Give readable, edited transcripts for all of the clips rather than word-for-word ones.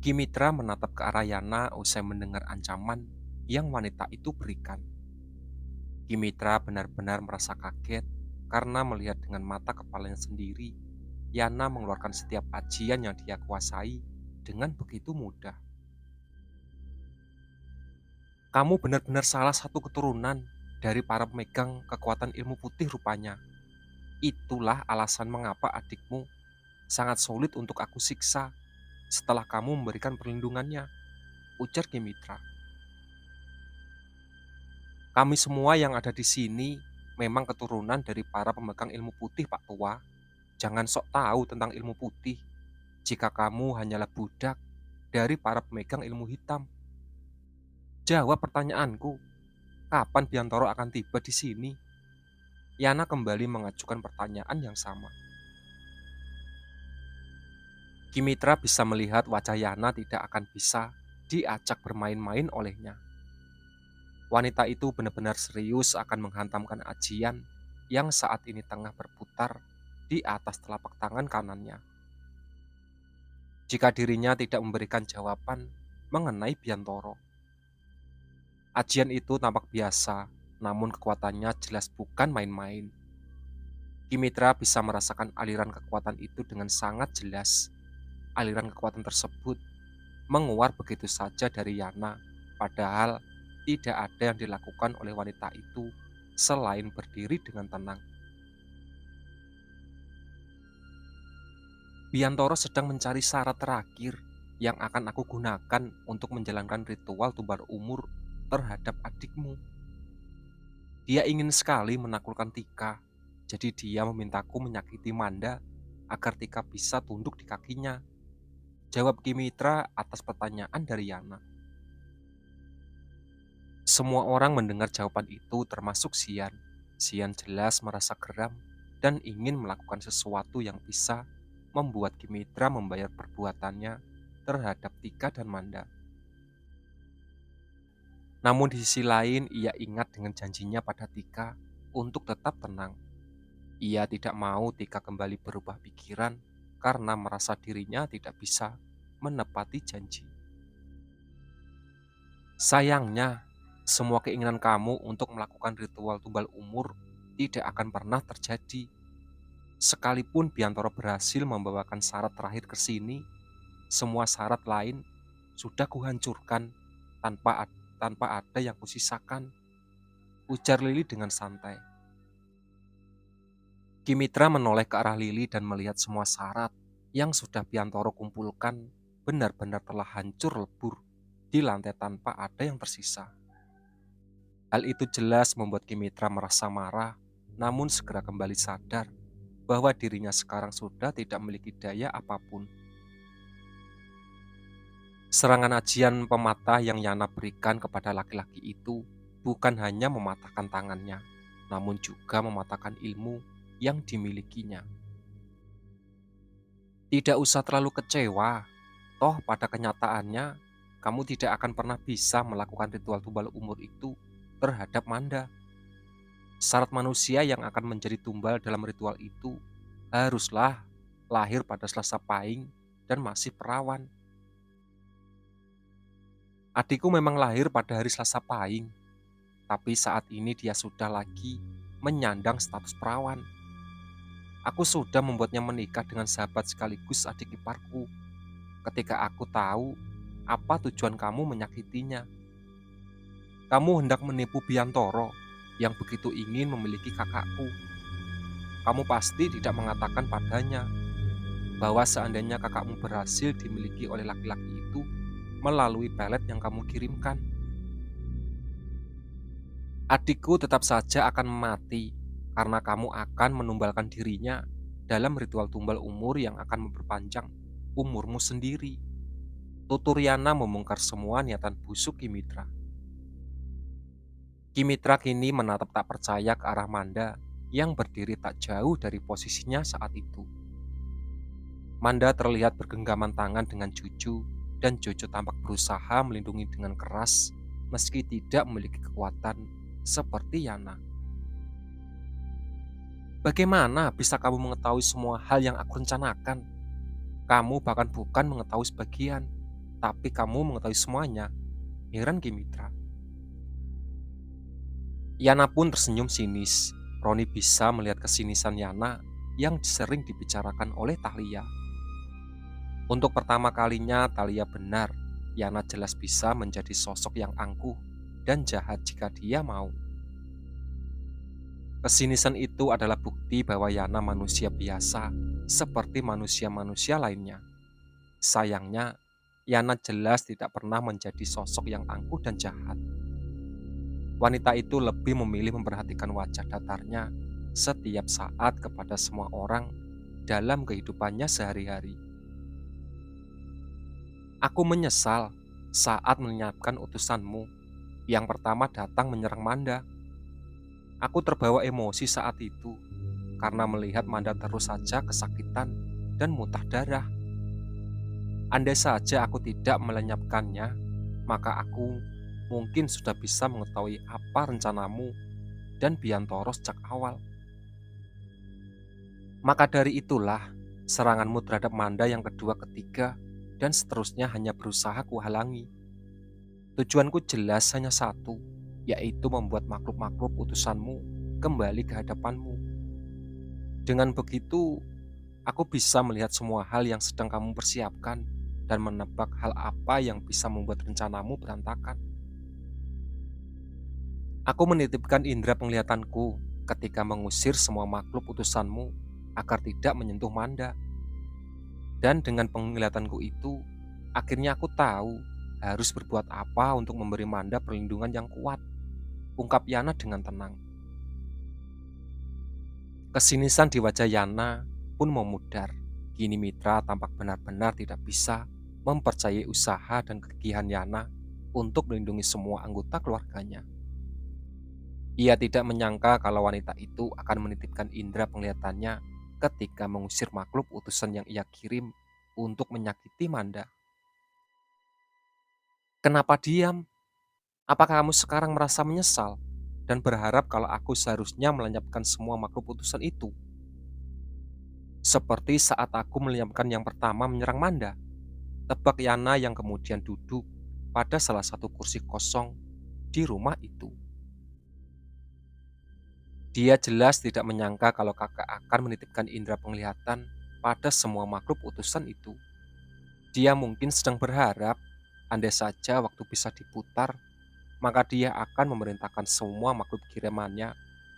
Kimitra menatap ke arah Yana usai mendengar ancaman yang wanita itu berikan. Kimitra benar-benar merasa kaget karena melihat dengan mata kepalanya sendiri, Yana mengeluarkan setiap ajian yang dia kuasai dengan begitu mudah. Kamu benar-benar salah satu keturunan dari para pemegang kekuatan ilmu putih rupanya. Itulah alasan mengapa adikmu sangat sulit untuk aku siksa setelah kamu memberikan perlindungannya, ujar Kimitra. Kami semua yang ada di sini memang keturunan dari para pemegang ilmu putih, Pak Tua. Jangan sok tahu tentang ilmu putih jika kamu hanyalah budak dari para pemegang ilmu hitam. Jawab pertanyaanku, kapan Biantoro akan tiba di sini? Yana kembali mengajukan pertanyaan yang sama. Kimitra bisa melihat wajah Yana tidak akan bisa diajak bermain-main olehnya. Wanita itu benar-benar serius akan menghantamkan ajian yang saat ini tengah berputar di atas telapak tangan kanannya. Jika dirinya tidak memberikan jawaban mengenai Biantoro. Ajian itu tampak biasa, namun kekuatannya jelas bukan main-main. Kimitra bisa merasakan aliran kekuatan itu dengan sangat jelas. Aliran kekuatan tersebut menguar begitu saja dari Yana, padahal tidak ada yang dilakukan oleh wanita itu selain berdiri dengan tenang. Biantoro sedang mencari syarat terakhir yang akan aku gunakan untuk menjalankan ritual tumbal umur terhadap adikmu. Dia ingin sekali menaklukkan Tika, jadi dia memintaku menyakiti Manda agar Tika bisa tunduk di kakinya. Jawab Kimitra atas pertanyaan dari Yana. Semua orang mendengar jawaban itu termasuk Sian. Sian jelas merasa geram dan ingin melakukan sesuatu yang bisa membuat Kimitra membayar perbuatannya terhadap Tika dan Manda. Namun di sisi lain ia ingat dengan janjinya pada Tika untuk tetap tenang. Ia tidak mau Tika kembali berubah pikiran karena merasa dirinya tidak bisa menepati janji. Sayangnya, semua keinginan kamu untuk melakukan ritual tumbal umur tidak akan pernah terjadi. Sekalipun Biantoro berhasil membawakan syarat terakhir ke sini, semua syarat lain sudah kuhancurkan tanpa ada yang kusisakan, ujar Lili dengan santai. Kimitra menoleh ke arah Lili dan melihat semua syarat yang sudah Biantoro kumpulkan benar-benar telah hancur lebur di lantai tanpa ada yang tersisa. Hal itu jelas membuat Kimitra merasa marah, namun segera kembali sadar bahwa dirinya sekarang sudah tidak memiliki daya apapun. Serangan ajian pematah yang Yana berikan kepada laki-laki itu bukan hanya mematahkan tangannya, namun juga mematahkan ilmu yang dimilikinya. Tidak usah terlalu kecewa, toh pada kenyataannya kamu tidak akan pernah bisa melakukan ritual tumbal umur itu terhadap Manda. Syarat manusia yang akan menjadi tumbal dalam ritual itu haruslah lahir pada Selasa Pahing dan masih perawan. Adikku memang lahir pada hari Selasa Pahing, tapi saat ini dia sudah lagi menyandang status perawan. Aku sudah membuatnya menikah dengan sahabat sekaligus adik iparku. Ketika aku tahu apa tujuan kamu menyakitinya, kamu hendak menipu Biantoro yang begitu ingin memiliki kakakku. Kamu pasti tidak mengatakan padanya bahwa seandainya kakakmu berhasil dimiliki oleh laki-laki itu melalui pelet yang kamu kirimkan. Adikku tetap saja akan mati karena kamu akan menumbalkan dirinya dalam ritual tumbal umur yang akan memperpanjang umurmu sendiri. Tutur Yana membongkar semua niatan busuk Kimitra. Kimitra kini menatap tak percaya ke arah Manda yang berdiri tak jauh dari posisinya saat itu. Manda terlihat bergenggaman tangan dengan Juju dan Jojo tampak berusaha melindungi dengan keras meski tidak memiliki kekuatan seperti Yana. Bagaimana bisa kamu mengetahui semua hal yang aku rencanakan? Kamu bahkan bukan mengetahui sebagian, tapi kamu mengetahui semuanya. Heran Kimitra. Yana pun tersenyum sinis. Roni bisa melihat kesinisan Yana yang sering dibicarakan oleh Talia. Untuk pertama kalinya Talia benar, Yana jelas bisa menjadi sosok yang angkuh dan jahat jika dia mau. Kesinisan itu adalah bukti bahwa Yana manusia biasa, seperti manusia-manusia lainnya. Sayangnya, Yana jelas tidak pernah menjadi sosok yang angkuh dan jahat. Wanita itu lebih memilih memperhatikan wajah datarnya setiap saat kepada semua orang dalam kehidupannya sehari-hari. Aku menyesal saat menyiapkan utusanmu yang pertama datang menyerang Manda. Aku terbawa emosi saat itu karena melihat Manda terus saja kesakitan dan muntah darah. Andai saja aku tidak melenyapkannya, maka aku mungkin sudah bisa mengetahui apa rencanamu dan Biantoro sejak awal. Maka dari itulah, seranganmu terhadap Manda yang kedua, ketiga, dan seterusnya hanya berusaha kuhalangi. Tujuanku jelas hanya satu, yaitu membuat makhluk-makhluk utusanmu kembali ke hadapanmu. Dengan begitu, aku bisa melihat semua hal yang sedang kamu persiapkan dan menebak hal apa yang bisa membuat rencanamu berantakan. Aku menitipkan indera penglihatanku ketika mengusir semua makhluk utusanmu agar tidak menyentuh Manda. Dan dengan penglihatanku itu, akhirnya aku tahu harus berbuat apa untuk memberi Manda perlindungan yang kuat, ungkap Yana dengan tenang. Kesinisan di wajah Yana pun memudar. Kini Mitra tampak benar-benar tidak bisa mempercayai usaha dan kegigihan Yana untuk melindungi semua anggota keluarganya. Ia tidak menyangka kalau wanita itu akan menitipkan indera penglihatannya ketika mengusir makhluk utusan yang ia kirim untuk menyakiti Manda. Kenapa diam? Apakah kamu sekarang merasa menyesal dan berharap kalau aku seharusnya melenyapkan semua makhluk utusan itu? Seperti saat aku melenyapkan yang pertama menyerang Manda, tebak Yana yang kemudian duduk pada salah satu kursi kosong di rumah itu. Dia jelas tidak menyangka kalau kakak akan menitipkan indera penglihatan pada semua makhluk utusan itu. Dia mungkin sedang berharap, andai saja waktu bisa diputar, maka dia akan memerintahkan semua makhluk kirimannya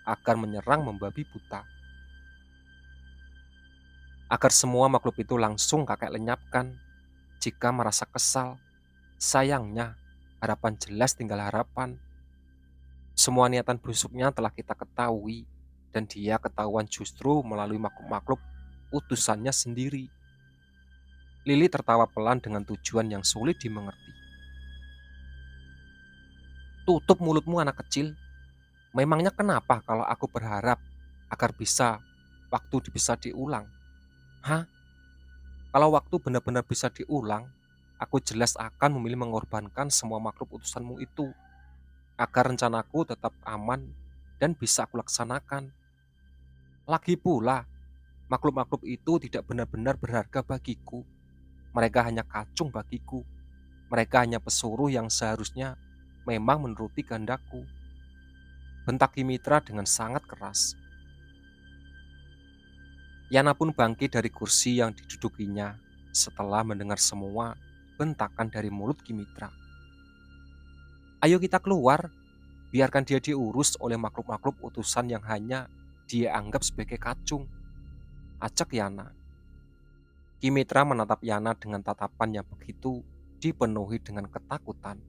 agar menyerang membabi buta. Agar semua makhluk itu langsung kakek lenyapkan. Jika merasa kesal, sayangnya harapan jelas tinggal harapan. Semua niatan busuknya telah kita ketahui, dan dia ketahuan justru melalui makhluk-makhluk utusannya sendiri. Lili tertawa pelan dengan tujuan yang sulit dimengerti. Tutup mulutmu anak kecil. Memangnya kenapa kalau aku berharap agar waktu bisa diulang? Hah? Kalau waktu benar-benar bisa diulang, aku jelas akan memilih mengorbankan semua makhluk utusanmu itu agar rencanaku tetap aman dan bisa aku laksanakan. Lagi pula, makhluk-makhluk itu tidak benar-benar berharga bagiku. Mereka hanya kacung bagiku. Mereka hanya pesuruh yang seharusnya memang menuruti kehendakku. Bentak Kimitra dengan sangat keras. Yana pun bangkit dari kursi yang didudukinya setelah mendengar semua bentakan dari mulut Kimitra. Ayo kita keluar, biarkan dia diurus oleh makhluk-makhluk utusan yang hanya dia anggap sebagai kacung, acak Yana. Kimitra menatap Yana dengan tatapan yang begitu dipenuhi dengan ketakutan.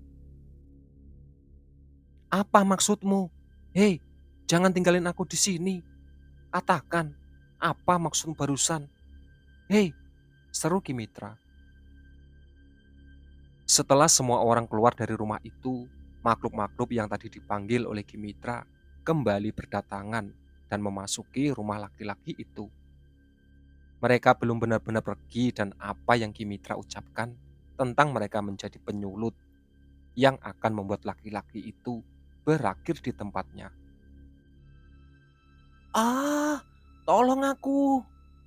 Apa maksudmu? Hei, jangan tinggalin aku di sini. Katakan, apa maksudmu barusan? Hei, seru Kimitra. Setelah semua orang keluar dari rumah itu, makhluk-makhluk yang tadi dipanggil oleh Kimitra kembali berdatangan dan memasuki rumah laki-laki itu. Mereka belum benar-benar pergi dan apa yang Kimitra ucapkan tentang mereka menjadi penyulut yang akan membuat laki-laki itu berakhir di tempatnya. Ah, tolong aku.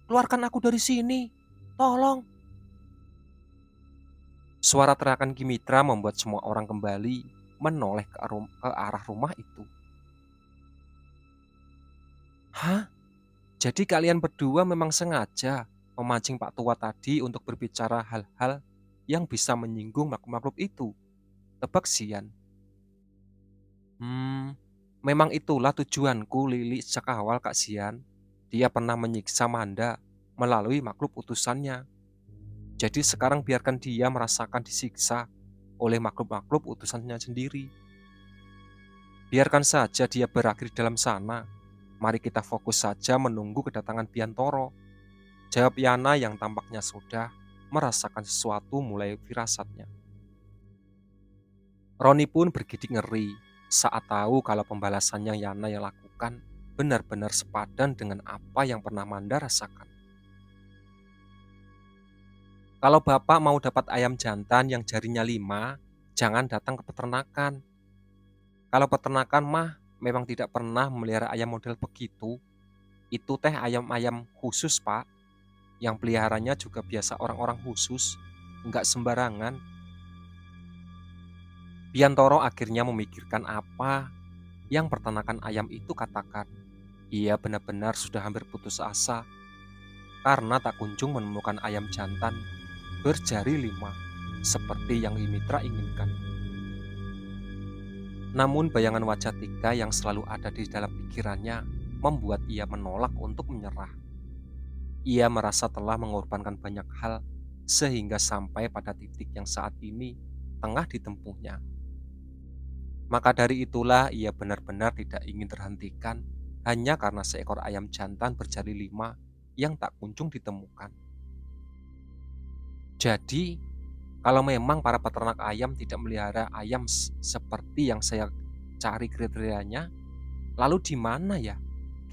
Keluarkan aku dari sini. Tolong. Suara teriakan Kimitra membuat semua orang kembali menoleh ke arah rumah itu. Hah? Jadi kalian berdua memang sengaja memancing Pak Tua tadi untuk berbicara hal-hal yang bisa menyinggung makhluk-makhluk itu? Tebak Sian. Memang itulah tujuanku Lili sejak awal Kak Sian. Dia pernah menyiksa Manda melalui makhluk utusannya. Jadi sekarang biarkan dia merasakan disiksa oleh makhluk-makhluk utusannya sendiri. Biarkan saja dia berakhir dalam sana. Mari kita fokus saja menunggu kedatangan Biantoro. Jawab Yana yang tampaknya sudah merasakan sesuatu mulai firasatnya. Roni pun bergidik ngeri saat tahu kalau pembalasannya Yana yang lakukan benar-benar sepadan dengan apa yang pernah Manda rasakan. Kalau Bapak mau dapat ayam jantan yang jarinya 5, jangan datang ke peternakan. Kalau peternakan mah memang tidak pernah memelihara ayam model begitu. Itu teh ayam-ayam khusus, Pak. Yang peliharanya juga biasa orang-orang khusus, nggak sembarangan. Biantoro akhirnya memikirkan apa yang peternakan ayam itu katakan. Ia benar-benar sudah hampir putus asa karena tak kunjung menemukan ayam jantan berjari 5 seperti yang Mitra inginkan. Namun bayangan wajah Tika yang selalu ada di dalam pikirannya membuat ia menolak untuk menyerah. Ia merasa telah mengorbankan banyak hal sehingga sampai pada titik yang saat ini tengah ditempuhnya. Maka dari itulah ia benar-benar tidak ingin terhentikan hanya karena seekor ayam jantan berjari 5 yang tak kunjung ditemukan. Jadi, kalau memang para peternak ayam tidak melihara ayam seperti yang saya cari kriterianya, lalu di mana ya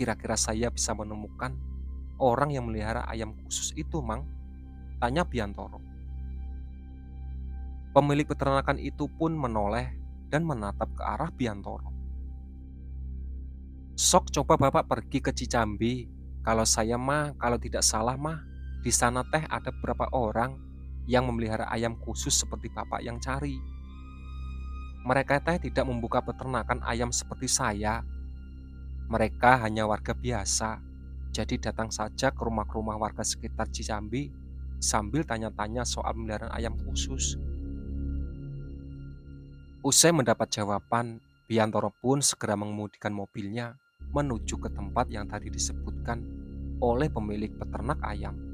kira-kira saya bisa menemukan orang yang melihara ayam khusus itu, Mang? Tanya Biantoro. Pemilik peternakan itu pun menoleh dan menatap ke arah Biantoro. Sok coba Bapak pergi ke Cicambi. Kalau saya mah, kalau tidak salah mah, di sana teh ada beberapa orang yang memelihara ayam khusus seperti Bapak yang cari. Mereka teh tidak membuka peternakan ayam seperti saya. Mereka hanya warga biasa. Jadi datang saja ke rumah-rumah warga sekitar Cicambi sambil tanya-tanya soal pemeliharaan ayam khusus. Usai mendapat jawaban, Biantoro pun segera mengemudikan mobilnya menuju ke tempat yang tadi disebutkan oleh pemilik peternak ayam.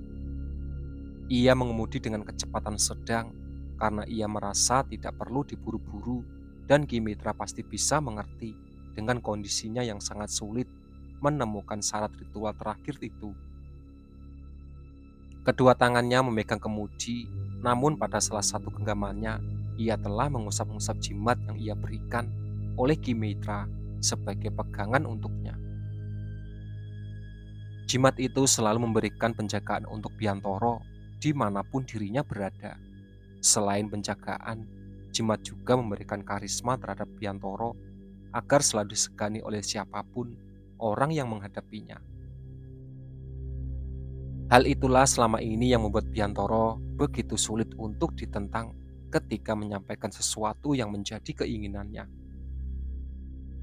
Ia mengemudi dengan kecepatan sedang karena ia merasa tidak perlu diburu-buru dan Kimitra pasti bisa mengerti dengan kondisinya yang sangat sulit menemukan syarat ritual terakhir itu. Kedua tangannya memegang kemudi, namun pada salah satu genggamannya, ia telah mengusap-ngusap jimat yang ia berikan oleh Kimitra sebagai pegangan untuknya. Jimat itu selalu memberikan penjagaan untuk Biantoro dimanapun dirinya berada. Selain penjagaan, jimat juga memberikan karisma terhadap Biantoro agar selalu disegani oleh siapapun orang yang menghadapinya. Hal itulah selama ini yang membuat Biantoro begitu sulit untuk ditentang ketika menyampaikan sesuatu yang menjadi keinginannya.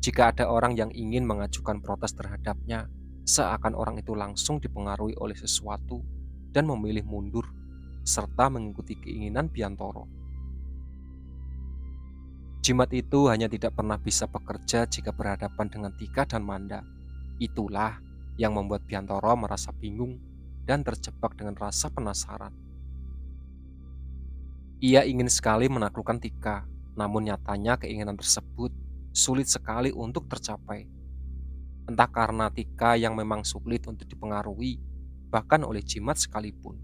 Jika ada orang yang ingin mengajukan protes terhadapnya, seakan orang itu langsung dipengaruhi oleh sesuatu dan memilih mundur serta mengikuti keinginan Biantoro. Jimat itu hanya tidak pernah bisa bekerja jika berhadapan dengan Tika dan Manda. Itulah yang membuat Biantoro merasa bingung dan terjebak dengan rasa penasaran. Ia ingin sekali menaklukkan Tika, namun nyatanya keinginan tersebut sulit sekali untuk tercapai. Entah karena Tika yang memang sulit untuk dipengaruhi, bahkan oleh jimat sekalipun.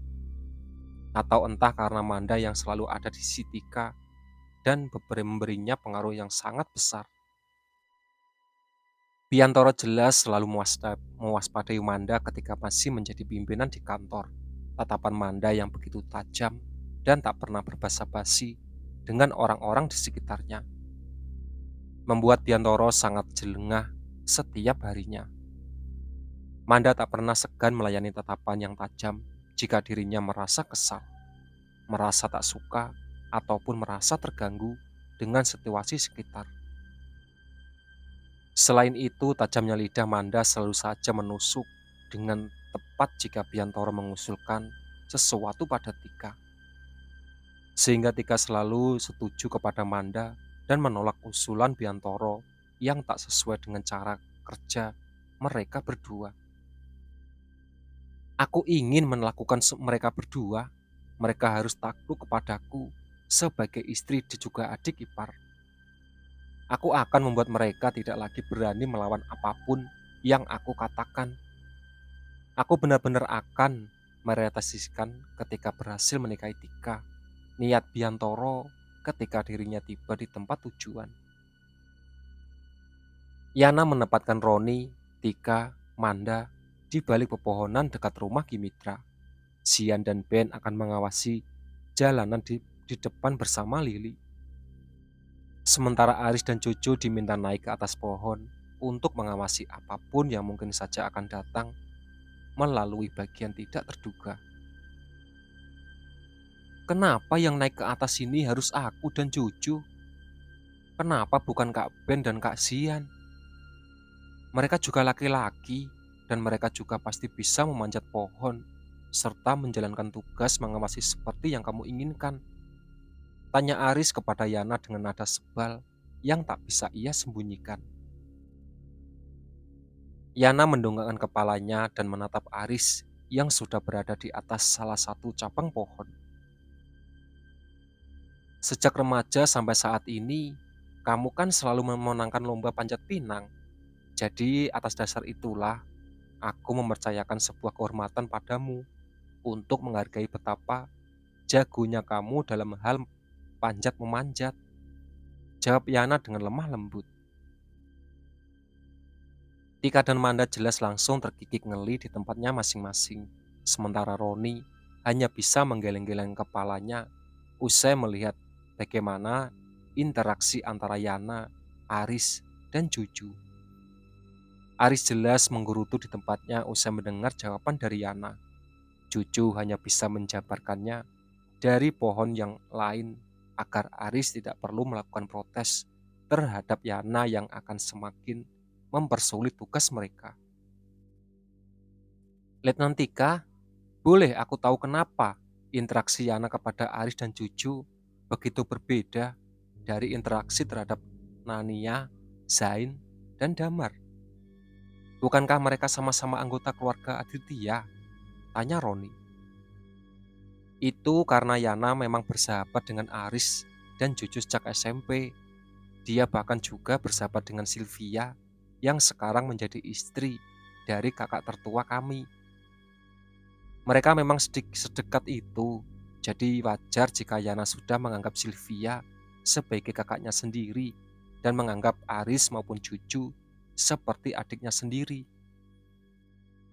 Atau entah karena Manda yang selalu ada di sisi Tika dan memberinya pengaruh yang sangat besar. Biantoro jelas selalu mewaspadai Manda ketika masih menjadi pimpinan di kantor. Tatapan Manda yang begitu tajam dan tak pernah berbasa-basi dengan orang-orang di sekitarnya membuat Biantoro sangat jelengah setiap harinya. Manda tak pernah segan melayani tatapan yang tajam jika dirinya merasa kesal, merasa tak suka, ataupun merasa terganggu dengan situasi sekitar. Selain itu, tajamnya lidah Manda selalu saja menusuk dengan tepat jika Biantoro mengusulkan sesuatu pada Tika. Sehingga Tika selalu setuju kepada Manda dan menolak usulan Biantoro yang tak sesuai dengan cara kerja mereka berdua. Aku ingin melakukan mereka berdua. Mereka harus takluk kepadaku sebagai istri dan juga adik ipar. Aku akan membuat mereka tidak lagi berani melawan apapun yang aku katakan. Aku benar-benar akan merealisasikan ketika berhasil menikahi Tika, niat Biantoro ketika dirinya tiba di tempat tujuan. Yana menempatkan Roni, Tika, Manda di balik pepohonan dekat rumah Kimitra. Sian dan Ben akan mengawasi jalanan di depan bersama Lili. Sementara Aris dan Jojo diminta naik ke atas pohon untuk mengawasi apapun yang mungkin saja akan datang melalui bagian tidak terduga. Kenapa yang naik ke atas ini harus aku dan Jojo? Kenapa bukan Kak Ben dan Kak Sian? Mereka juga laki-laki dan mereka juga pasti bisa memanjat pohon serta menjalankan tugas mengawasi seperti yang kamu inginkan. Tanya Aris kepada Yana dengan nada sebal yang tak bisa ia sembunyikan. Yana mendongakkan kepalanya dan menatap Aris yang sudah berada di atas salah satu cabang pohon. Sejak remaja sampai saat ini, kamu kan selalu memenangkan lomba panjat pinang. Jadi atas dasar itulah, aku mempercayakan sebuah kehormatan padamu untuk menghargai betapa jagonya kamu dalam hal panjat memanjat. Jawab Yana dengan lemah lembut. Tika dan Manda jelas langsung terkikik ngeli di tempatnya masing-masing. Sementara Roni hanya bisa menggeleng-geleng kepalanya usai melihat bagaimana interaksi antara Yana, Aris, dan Juju. Aris jelas menggerutu di tempatnya usai mendengar jawaban dari Yana. Juju hanya bisa menjabarkannya dari pohon yang lain agar Aris tidak perlu melakukan protes terhadap Yana yang akan semakin mempersulit tugas mereka. Letnan Tika, boleh aku tahu kenapa interaksi Yana kepada Aris dan Juju begitu berbeda dari interaksi terhadap Nania, Zain, dan Damar? Bukankah mereka sama-sama anggota keluarga Aditya? Tanya Roni. Itu karena Yana memang bersahabat dengan Aris dan Juju sejak SMP. Dia bahkan juga bersahabat dengan Sylvia yang sekarang menjadi istri dari kakak tertua kami. Mereka memang sedekat itu, jadi wajar jika Yana sudah menganggap Sylvia sebagai kakaknya sendiri dan menganggap Aris maupun Juju seperti adiknya sendiri.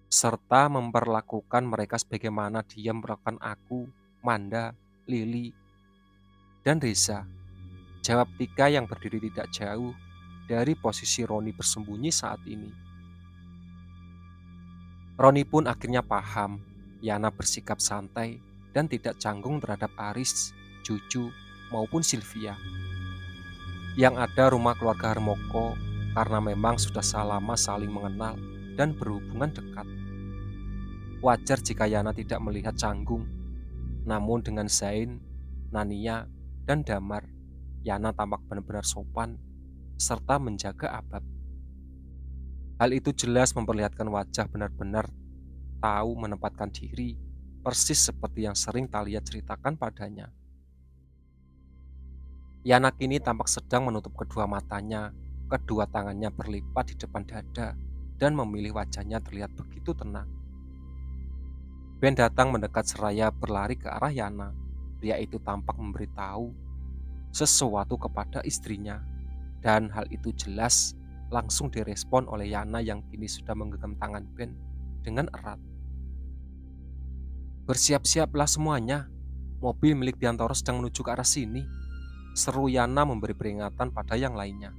Serta memperlakukan mereka sebagaimana dia memperlakukan aku, Manda, Lili, dan Reza. Jawab Tika yang berdiri tidak jauh dari posisi Roni bersembunyi saat ini. Roni pun akhirnya paham, Yana bersikap santai dan tidak canggung terhadap Aris, Juju, maupun Sylvia. Yang ada rumah keluarga Harmoko karena memang sudah lama saling mengenal dan berhubungan dekat. Wajar jika Yana tidak melihat canggung, namun dengan Zain, Nania, dan Damar, Yana tampak benar-benar sopan serta menjaga adab. Hal itu jelas memperlihatkan wajah benar-benar tahu menempatkan diri, persis seperti yang sering Talia ceritakan padanya. Yana kini tampak sedang menutup kedua matanya, kedua tangannya berlipat di depan dada, dan memilih wajahnya terlihat begitu tenang. Ben datang mendekat seraya berlari ke arah Yana. Pria itu tampak memberitahu sesuatu kepada istrinya, dan hal itu jelas langsung direspon oleh Yana yang kini sudah menggenggam tangan Ben dengan erat. Bersiap-siaplah semuanya, mobil milik Biantoro sedang menuju ke arah sini, seru Yana memberi peringatan pada yang lainnya.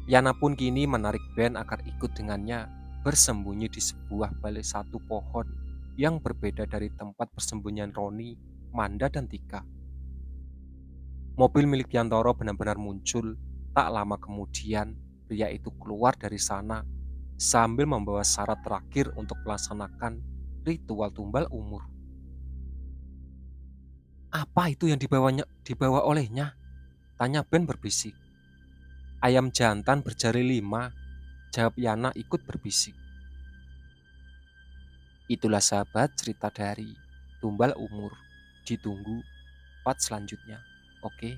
Yana pun kini menarik Ben agar ikut dengannya bersembunyi di sebuah balik satu pohon yang berbeda dari tempat persembunyian Roni, Manda, dan Tika. Mobil milik Yantoro benar-benar muncul. Tak lama kemudian, pria itu keluar dari sana sambil membawa syarat terakhir untuk melaksanakan ritual tumbal umur. Apa itu yang dibawa olehnya? Tanya Ben berbisik. Ayam jantan berjari 5, jawab Yana ikut berbisik. Itulah sahabat cerita dari Tumbal Umur. Ditunggu part selanjutnya. Oke.